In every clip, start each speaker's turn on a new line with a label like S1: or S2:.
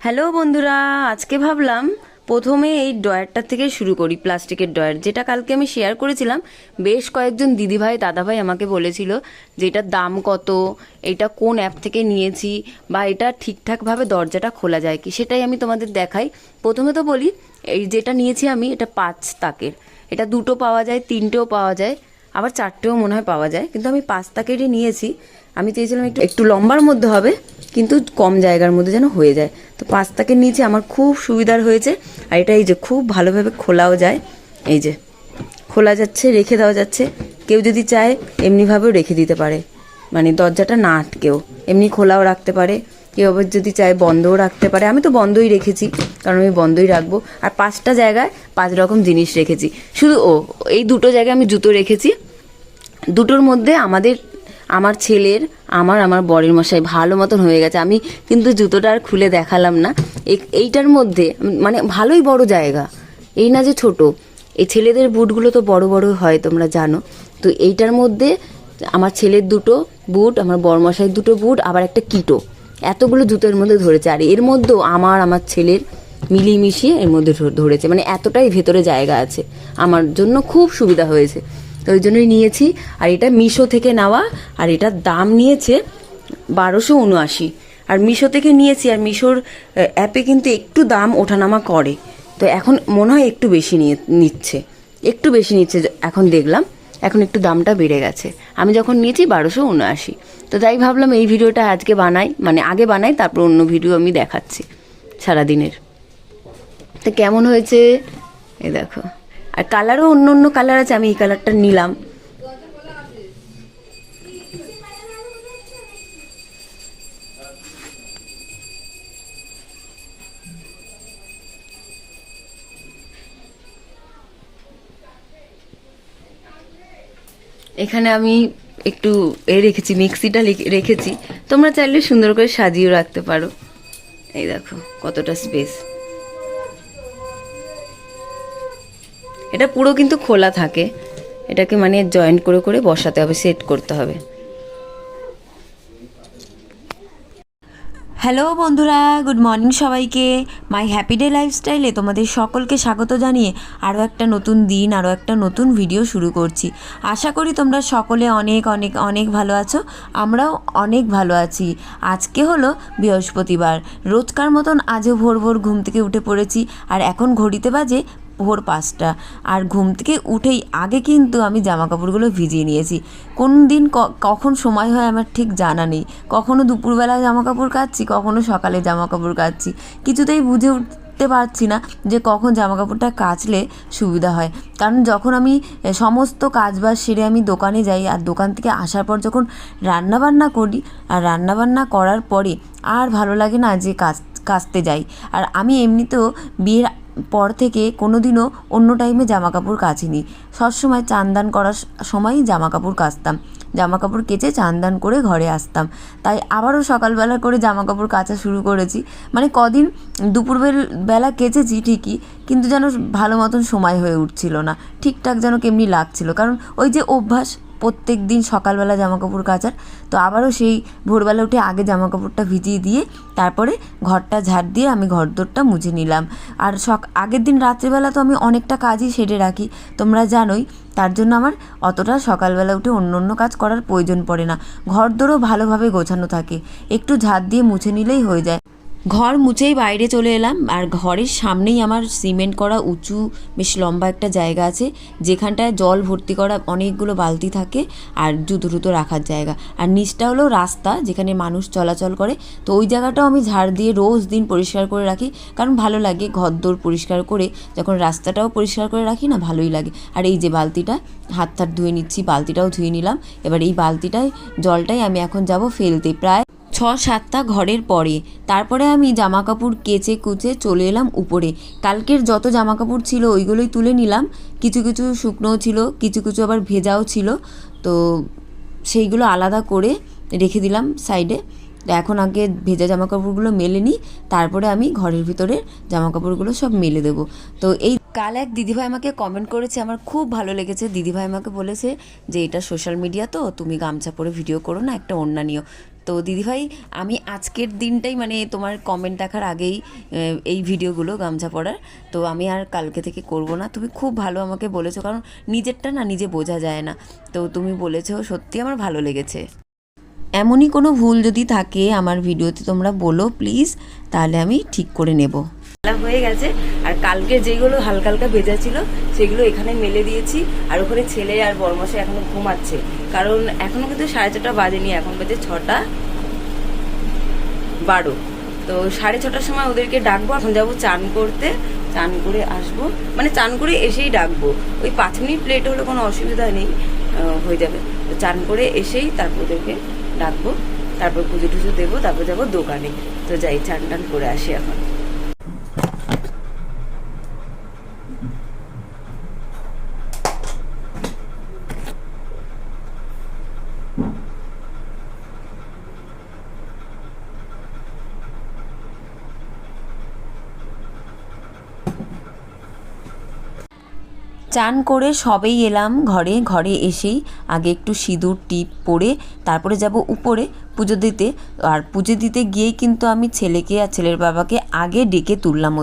S1: Hello বন্ধুরা, আজকে ভাবলাম প্রথমে এই ড্রয়ারটা থেকে শুরু করি। প্লাস্টিকের ড্রয়ার, যেটা কালকে আমি শেয়ার করেছিলাম। বেশ কয়েকজন দিদিভাই দাদাভাই আমাকে বলেছিল যে এটার দাম কত, এটা কোন অ্যাপ থেকে নিয়েছি, বা এটা ঠিকঠাকভাবে দরজাটা খোলা যায় কি, সেটাই আমি তোমাদের দেখাই। প্রথমে তো বলি, এই যেটা নিয়েছি আমি, এটা 5 তাকের। এটা 2টো পাওয়া যায়, 3টেও পাওয়া যায়, আবার 4টেও মনে হয় পাওয়া যায়, কিন্তু আমি 5 তাকেরই নিয়েছি। আমি চেয়েছিলাম একটু একটু লম্বার মধ্যে হবে, কিন্তু কম জায়গার মধ্যে যেন হয়ে যায়। তো 5 তাকের নিচে আমার খুব সুবিধার হয়েছে। আর এটা এই যে খুব ভালোভাবে খোলাও যায়, এই যে খোলা যাচ্ছে, রেখে দেওয়া যাচ্ছে। কেউ যদি চায় এমনিভাবেও রেখে দিতে পারে, মানে দরজাটা না আটকেও এমনি খোলাও রাখতে পারে। কেউ আবার যদি চায় বন্ধও রাখতে পারে। আমি তো বন্ধই রেখেছি, কারণ আমি বন্ধই রাখবো। আর 5টা জায়গায় 5 রকম জিনিস রেখেছি। শুধু এই 2টো জায়গায় আমি জুতো রেখেছি। দুটোর মধ্যে আমার ছেলের, আমার বরের মশাই ভালো মতন হয়ে গেছে। আমি কিন্তু জুতোটা আর খুলে দেখালাম না। এইটার মধ্যে মানে ভালোই বড় জায়গা, এই না যে ছোট। এই ছেলেদের বুটগুলো তো বড় বড় হয়, তোমরা জানো। তো এইটার মধ্যে আমার ছেলের 2টো বুট, আমার বরমশাইয়ের 2টো বুট, আবার একটা কিটো, এতগুলো জুতোর মধ্যে ধরেছে। আর এর মধ্যেও আমার ছেলের মিলিয়ে মিশিয়ে এর মধ্যে ধরেছে, মানে এতটাই ভেতরে জায়গা আছে। আমার জন্য খুব সুবিধা হয়েছে, তো ওই জন্যই নিয়েছি। আর এটা মিশো থেকে নেওয়া, আর এটার দাম নিয়েছে 1279। আর মিশো থেকে নিয়েছি, আর মিশোর অ্যাপে কিন্তু একটু দাম ওঠানামা করে। তো এখন মনে হয় একটু বেশি নিচ্ছে, একটু বেশি নিচ্ছে এখন দেখলাম। এখন একটু দামটা বেড়ে গেছে। আমি যখন নিয়েছি 1279। তো তাই ভাবলাম এই ভিডিওটা আজকে বানাই, মানে আগে বানাই, তারপর অন্য ভিডিও আমি দেখাচ্ছি সারাদিনের। তো কেমন হয়েছে এই দেখো। আর কালারও অন্য অন্য কালার আছে, আমি এই কালারটা নিলাম। এখানে আমি একটু রেখেছি, মিক্সিটা রেখেছি। তোমরা চাইলে সুন্দর করে সাজিয়েও রাখতে পারো। এই দেখো কতটা স্পেস। এটা পুরো কিন্তু খোলা থাকে, এটাকে মানে জয়েন্ট করে করে বসাতে হবে, সেট করতে হবে।
S2: হ্যালো বন্ধুরা, গুড মর্নিং সবাইকে। মাই হ্যাপি ডে লাইফস্টাইলে তোমাদের সকলকে স্বাগত জানিয়ে আরও একটা নতুন দিন, আরও একটা নতুন ভিডিও শুরু করছি। আশা করি তোমরা সকলে অনেক অনেক অনেক ভালো আছো। আমরাও অনেক ভালো আছি। আজকে হলো বৃহস্পতিবার। রোজকার মতন আজও ভোর ভোর ঘুম থেকে উঠে পড়েছি। আর এখন ঘড়িতে বাজে ভোর 5টা। আর ঘুম থেকে উঠেই আগে কিন্তু আমি জামা কাপড়গুলো ভিজিয়ে নিয়েছি। কোন দিন কখন সময় হয় আমার ঠিক জানা নেই। কখনো দুপুরবেলা জামা কাপড় কাচ্ছি, কখনো সকালে জামা কাপড় কাচ্ছি। কিছুতেই বুঝে উঠতে পারছি না যে কখন জামা কাপড়টা কাচলে সুবিধা হয়। কারণ যখন আমি সমস্ত কাজবাজ সেরে আমি দোকানে যাই, আর দোকান থেকে আসার পর যখন রান্নাবান্না করি, আর রান্নাবান্না করার পরে আর ভালো লাগে না যে কাচতে যাই। আর আমি এমনিতেও বিয়ের পর থেকে কোনো দিনও অন্য টাইমে জামা কাপড় কাচিনি। সবসময় চান দান করার সময়ই জামা কাপড় কাচতাম। জামা কাপড় কেচে চান দান করে ঘরে আসতাম। তাই আবারও সকালবেলা করে জামা কাপড় কাচা শুরু করেছি। মানে কদিন দুপুরবেলা কেচেছি ঠিকই, কিন্তু যেন ভালো মতন সময় হয়ে উঠছিল না, ঠিকঠাক যেন কেমনি লাগছিল। কারণ ওই যে অভ্যাস প্রত্যেক দিন সকালবেলা জামা কাপড় কাচার। তো আবারও সেই ভোরবেলা উঠে আগে জামা কাপড়টা ভিজিয়ে দিয়ে তারপরে ঘরটা ঝাড় দিয়ে আমি ঘরদোরটা মুছে নিলাম। আর আগের দিন রাত্রিবেলা তো আমি অনেকটা কাজই সেরে রাখি, তোমরা জানোই। তার জন্য আমার অতটা সকালবেলা উঠে অন্য অন্য কাজ করার প্রয়োজন পড়ে না। ঘরদোরও ভালোভাবে গোছানো থাকে, একটু ঝাড় দিয়ে মুছে নিলেই হয়ে যায়। ঘর মুছেই বাইরে চলে এলাম। আর ঘরের সামনেই আমার সিমেন্ট করা উঁচু বেশ লম্বা একটা জায়গা আছে, যেখানটায় জল ভর্তি করা অনেকগুলো বালতি থাকে, আর জুতো টুতো রাখার জায়গা। আর নিচটা হলো রাস্তা, যেখানে মানুষ চলাচল করে। তো ওই জায়গাটাও আমি ঝাড় দিয়ে রোজ দিন পরিষ্কার করে রাখি, কারণ ভালো লাগে ঘরদোর পরিষ্কার করে যখন রাস্তাটাও পরিষ্কার করে রাখি না, ভালোই লাগে। আর এই যে বালতিটা, হাত ধুয়ে নিচ্ছি, বালতিটাও ধুয়ে নিলাম। এবার এই বালতিটায় জলটাই আমি এখন যাব ফেলতে, প্রায় 6-7টা ঘরের পরে। তারপরে আমি জামা কাপড় কেচে কুচে চলে এলাম উপরে। কালকের যত জামা কাপড় ছিল ওইগুলোই তুলে নিলাম। কিছু কিছু শুকনোও ছিল, কিছু কিছু আবার ভেজাও ছিল। তো সেইগুলো আলাদা করে রেখে দিলাম সাইডে। তো এখন আগে ভেজা জামা কাপড়গুলো মেলে নিই, তারপরে আমি ঘরের ভিতরে জামা কাপড়গুলো সব মেলে দেবো। তো এই কাল এক দিদিভাই আমাকে কমেন্ট করেছে, আমার খুব ভালো লেগেছে। দিদিভাই আমাকে বলেছে যে এটা সোশ্যাল মিডিয়া, তো তুমি গামছা পরে ভিডিও করো না, একটা ওড়না নিও।
S1: তো দিদিভাই আমি আজকের দিনটাই মানে তোমার কমেন্ট দেখার আগেই এই ভিডিওগুলো গামছা পরার, তো আমি আর কালকে থেকে করব না। তুমি খুব ভালো আমাকে বলেছো, কারণ নিজেরটা না নিজে বোঝা যায় না। তো তুমি বলেছো, সত্যি আমার ভালো লেগেছে। এমনই কোনো ভুল যদি থাকে আমার ভিডিওতে তোমরা বলো প্লিজ, তাহলে আমি ঠিক করে নেব। হয়ে গেছে, আর কালকে যেগুলো হালকা হালকা ভেজা ছিল সেগুলো এখানে মেলে দিয়েছি। আর ওখানে ছেলে আর বরমশাই এখনো ঘুমাচ্ছে, কারণ এখনো কিন্তু 4:30 বাজেনি, এখন বাজে 6:12। তো 6:30টার সময় ওদেরকে ডাকবো। এখন যাবো চান করতে, চান করে আসবো, মানে চান করে এসেই ডাকবো। ওই 5 মিনিট লেট হলে কোনো অসুবিধা নেই, হয়ে যাবে। তো চান করে এসেই তারপর ওদেরকে ডাকবো, তারপর পুজো টুজো দেবো, তারপর যাবো দোকানে। তো যাই, চান টান করে আসি এখন।
S2: চান করে সবেই এলাম ঘরে। ঘরে এসেই আগে একটু সিঁদুর টিপ পরে তারপরে যাব উপরে পুজো দিতে। আর পুজো দিতে গিয়েই কিন্তু আমি ছেলেকে আর ছেলের বাবাকে আগে ডেকে তুললাম।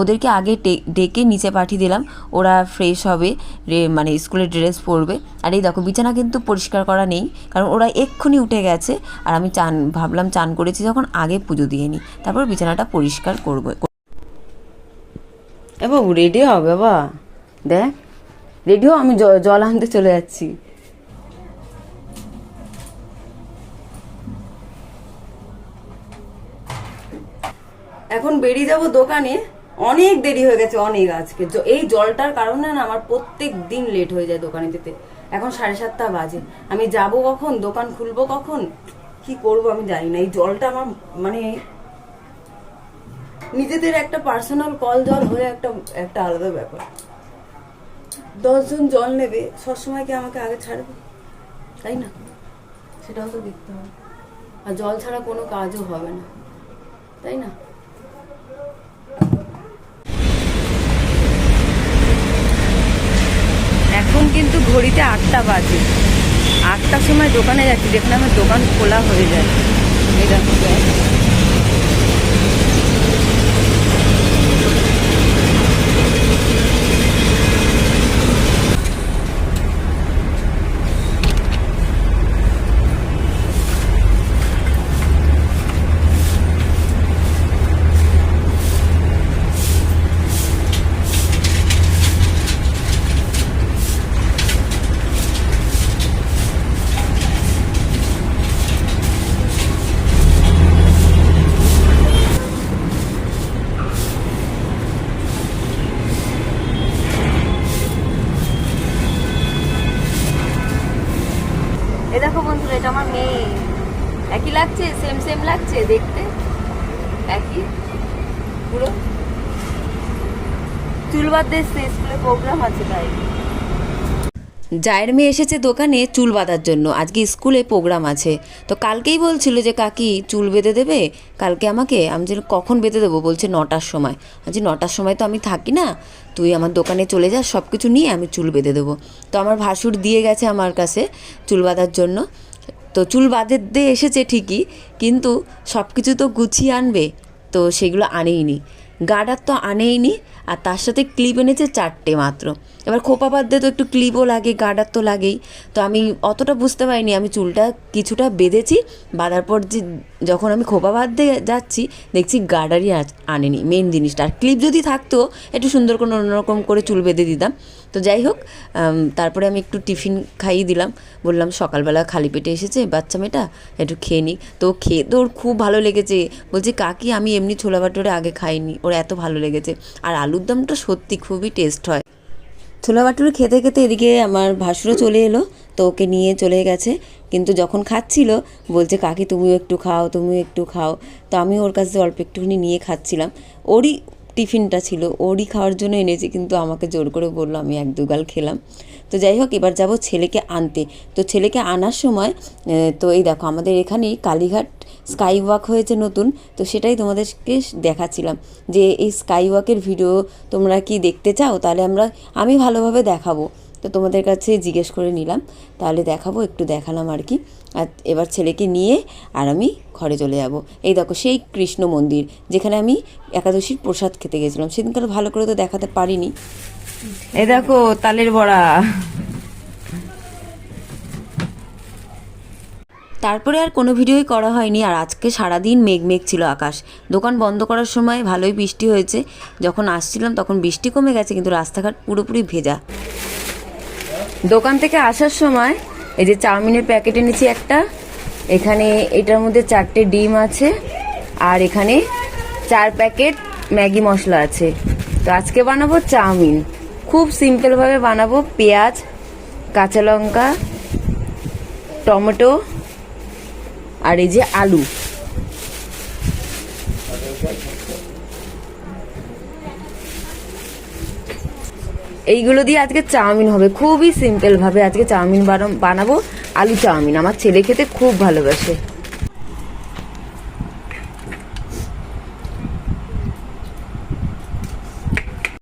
S2: ওদেরকে আগে ডেকে নিচে পাঠিয়ে দিলাম, ওরা ফ্রেশ হবে, মানে স্কুলের ড্রেস পরবে। আর এই দেখো বিছানা কিন্তু পরিষ্কার করা নেই, কারণ ওরা এক্ষুনি উঠে গেছে। আর আমি ভাবলাম চান করেছি যখন, আগে পুজো দিয়ে নিই, তারপর বিছানাটা পরিষ্কার করবো।
S1: এ বাবু রেডি হবে বাবা, দেখ রেডিও, আমি জল আনতে চলে যাচ্ছি। এখন বেরিয়ে যাব দোকানে, অনেক দেরি হয়ে গেছে, অনেক। আজকে এই জলটার কারণে না আমার প্রত্যেক দিন লেট হয়ে যায় দোকানে যেতে। এখন 7:30 বাজে, আমি যাব কখন, দোকান খুলবো কখন, কি করব আমি জানি না। এই জলটা আমার মানে নিজেদের একটা পার্সোনাল কল জল হয়ে একটা আলাদা ব্যাপার। 10 জন জল নেবে, সবসময় কি আমাকে আগে ছাড়বে, তাই না? সেটাও তো দেখতে হবে। আর জল ছাড়া কোনো কাজও হবে না, তাই না? এখন কিন্তু ঘড়িতে 8টা বাজে। 8টার সময় দোকানে যাচ্ছি, যেখানে আমার দোকান খোলা হয়ে যায়। এই দেখো দেখো বন্ধুরা, এটা আমার মেয়ে। একই লাগছে, সেম সেম লাগছে দেখতে, একই পুরো। চুল বাঁধতে এসছে, স্কুলে প্রোগ্রাম আছে তাই। জায়ের মেয়ে এসেছে দোকানে চুল বাঁধার জন্য, আজকে স্কুলে প্রোগ্রাম আছে। তো কালকেই বলছিল যে কাকি চুল বেঁধে দেবে কালকে আমাকে। আমি যে কখন বেঁধে দেবো, বলছে 9টার সময়। আজকে 9টার সময় তো আমি থাকি না, তুই আমার দোকানে চলে যা, সব কিছু নিয়ে আমি চুল বেঁধে দেবো। তো আমার ভাসুর দিয়ে গেছে আমার কাছে চুল বাঁধার জন্য। তো চুল বাঁধতে এসেছে ঠিকই, কিন্তু সব কিছু তো গুছিয়ে আনবে, তো সেগুলো আনেইনি। গার্ডার তো আনেইনি, আর তার সাথে ক্লিপ এনেছে 4টে মাত্র। এবার খোপা বাঁধতে তো একটু ক্লিপও লাগে, গার্ডার তো লাগেই। তো আমি অতটা বুঝতে পারিনি, আমি চুলটা কিছুটা বেঁধেছি। বাঁধার পর যখন আমি খোপা বাঁধতে যাচ্ছি দেখছি গার্ডারই আনেনি মেন জিনিসটা। আর ক্লিপ যদি থাকতো একটু সুন্দর করে অন্যরকম করে চুল বেঁধে দিতাম। তো যাই হোক, তারপরে আমি একটু টিফিন খাইয়ে দিলাম, বললাম সকালবেলা খালি পেটে এসেছে বাচ্চা মেয়েটা, একটু খেয়ে নিই। তো খেয়ে তো ওর খুব ভালো লেগেছে, বলছি কাকি আমি এমনি ছোলা ভাটুরে আগে খাইনি, ওর এত ভালো লেগেছে। আর আলুর দমটা সত্যি খুবই টেস্ট হয়। ছোলা ভাটুরে খেতে খেতে এদিকে আমার ভাসুরও চলে এলো, তো ওকে নিয়ে চলে গেছে। কিন্তু যখন খাচ্ছিল বলছে কাকি তুমিও একটু খাও, তুমিও একটু খাও। তো আমি ওর কাছে অল্প একটুখানি নিয়ে খাচ্ছিলাম। ওরই টিফিনটা ছিল, ওরই খাওয়ার জন্য এনেছি, কিন্তু আমাকে জোর করে বললো, আমি 1-2 গাল খেলাম। তো যাই হোক, এবার যাব ছেলেকে আনতে। তো ছেলেকে আনার সময় তো এই দেখো আমাদের এখানেই কালীঘাট স্কাই ওয়াক হয়েছে নতুন, তো সেটাই তোমাদেরকে দেখাচ্ছিলাম যে এই স্কাই ওয়াকের ভিডিও তোমরা কি দেখতে চাও, তাহলে আমি ভালোভাবে দেখাবো। তো তোমাদের কাছে জিজ্ঞেস করে নিলাম, তাহলে দেখাবো, একটু দেখালাম আর কি। আর এবার ছেলেকে নিয়ে আর আমি ঘরে চলে যাব। এই দেখো সেই কৃষ্ণ মন্দির যেখানে আমি একাদশীর প্রসাদ খেতে গেছিলাম, সেদিনকার ভালো করে তো দেখাতে পারিনি। এই দেখো তালের বড়া। তারপরে আর কোনো ভিডিওই করা হয়নি। আর আজকে সারাদিন মেঘ মেঘ ছিল আকাশ। দোকান বন্ধ করার সময় ভালোই বৃষ্টি হয়েছে, যখন আসছিলাম তখন বৃষ্টি কমে গেছে, কিন্তু রাস্তাঘাট পুরোপুরি ভেজা। দোকান থেকে আসার সময় এই যে চাউমিনের প্যাকেট এনেছি একটা, এখানে এটার মধ্যে 4টে ডিম আছে, আর এখানে 4 প্যাকেট ম্যাগি মশলা আছে। তো আজকে বানাবো চাউমিন, খুব সিম্পলভাবে বানাবো। পেঁয়াজ, কাঁচা লঙ্কা, টমেটো আর এই যে আলু। এইগুলো দিয়ে আজকে চাউমিন হবে, খুবই সিম্পল ভাবে আজকে চাউমিন বানাবো। আলু চাউমিন আমার ছেলে খেতে খুব ভালোবাসে।